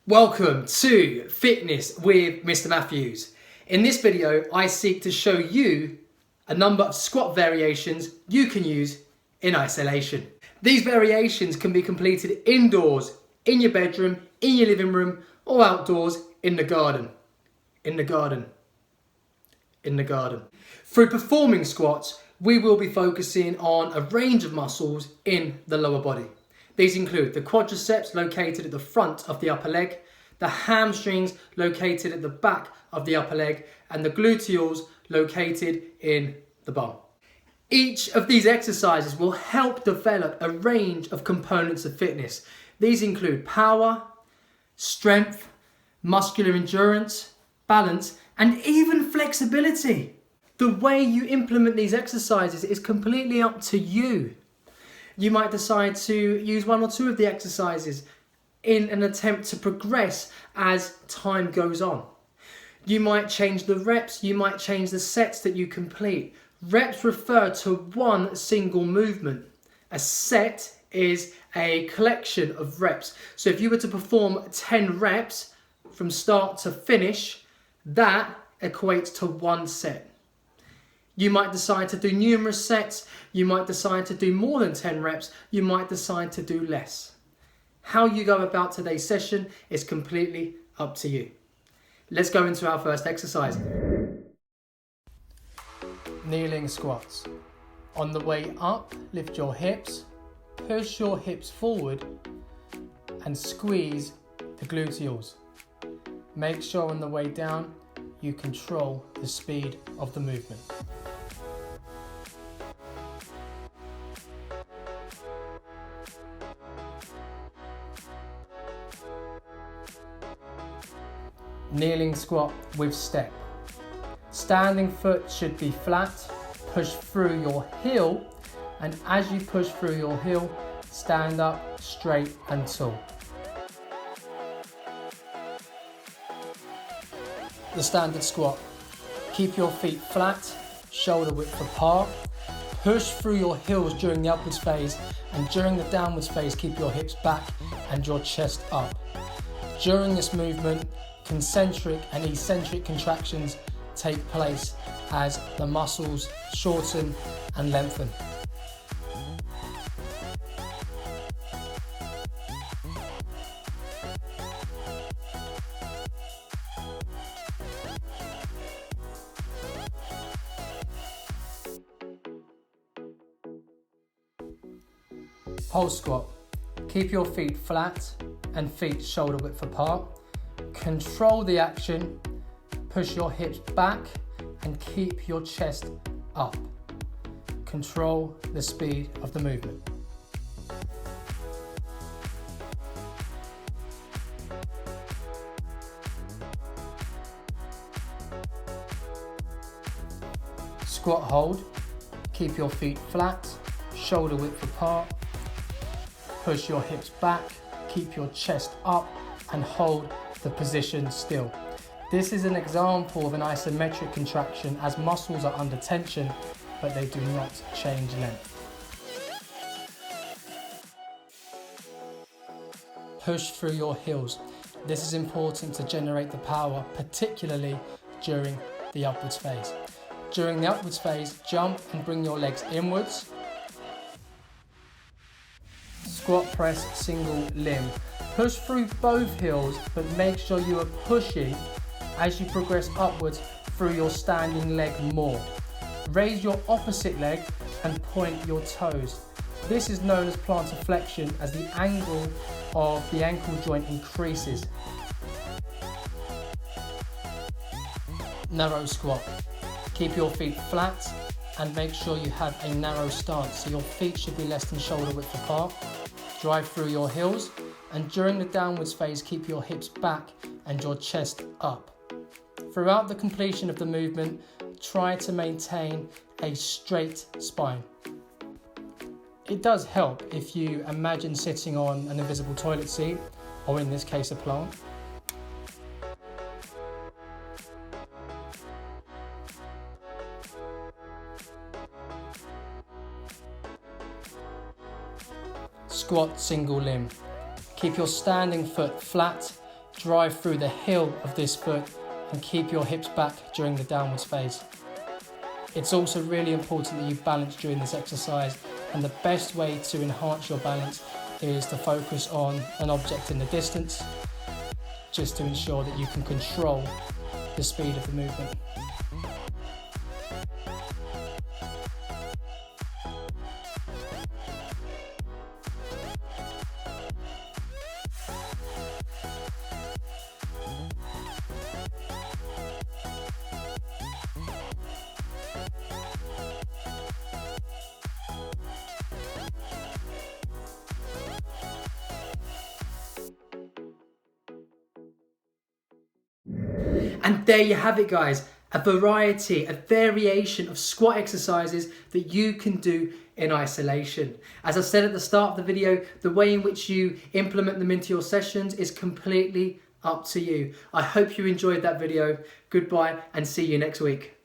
Welcome to Fitness with Mr. Matthews. In this video, I seek to show you a number of squat variations you can use in isolation. These variations can be completed indoors, in your bedroom, in your living room, or outdoors in the garden. Through performing squats, we will be focusing on a range of muscles in the lower body. These include the quadriceps located at the front of the upper leg, the hamstrings located at the back of the upper leg, and the gluteals located in the bum. Each of these exercises will help develop a range of components of fitness. These include power, strength, muscular endurance, balance, and even flexibility. The way you implement these exercises is completely up to you. You might decide to use one or two of the exercises in an attempt to progress as time goes on. You might change the reps, you might change the sets that you complete. Reps refer to one single movement. A set is a collection of reps. So if you were to perform 10 reps from start to finish, that equates to one set. You might decide to do numerous sets, you might decide to do more than 10 reps, you might decide to do less. How you go about today's session is completely up to you. Let's go into our first exercise. Kneeling squats. On the way up, lift your hips, push your hips forward and squeeze the gluteals. Make sure on the way down you control the speed of the movement. Kneeling squat with step. Standing foot should be flat, push through your heel, and as you push through your heel, stand up straight and tall. The standard squat. Keep your feet flat, shoulder width apart, push through your heels during the upwards phase, and during the downwards phase, keep your hips back and your chest up. During this movement, concentric and eccentric contractions take place as the muscles shorten and lengthen. Pole squat. Keep your feet flat and feet shoulder width apart. Control the action, push your hips back and keep your chest up. Control the speed of the movement. Squat hold. Keep your feet flat, shoulder width apart. Push your hips back, keep your chest up and hold the position still. This is an example of an isometric contraction as muscles are under tension, but they do not change length. Push through your heels. This is important to generate the power, particularly during the upwards phase. During the upwards phase, jump and bring your legs inwards. Squat press single limb. Push through both heels, but make sure you are pushing as you progress upwards through your standing leg more. Raise your opposite leg and point your toes. This is known as plantar flexion as the angle of the ankle joint increases. Narrow squat. Keep your feet flat and make sure you have a narrow stance, so your feet should be less than shoulder width apart. Drive through your heels, and during the downwards phase, keep your hips back and your chest up. Throughout the completion of the movement, try to maintain a straight spine. It does help if you imagine sitting on an invisible toilet seat, or in this case, a plant. Squat single limb. Keep your standing foot flat, drive through the heel of this foot and keep your hips back during the downwards phase. It's also really important that you balance during this exercise, and the best way to enhance your balance is to focus on an object in the distance, just to ensure that you can control the speed of the movement. And there you have it, guys, a variation of squat exercises that you can do in isolation. As I said at the start of the video, the way in which you implement them into your sessions is completely up to you. I hope you enjoyed that video. Goodbye and see you next week.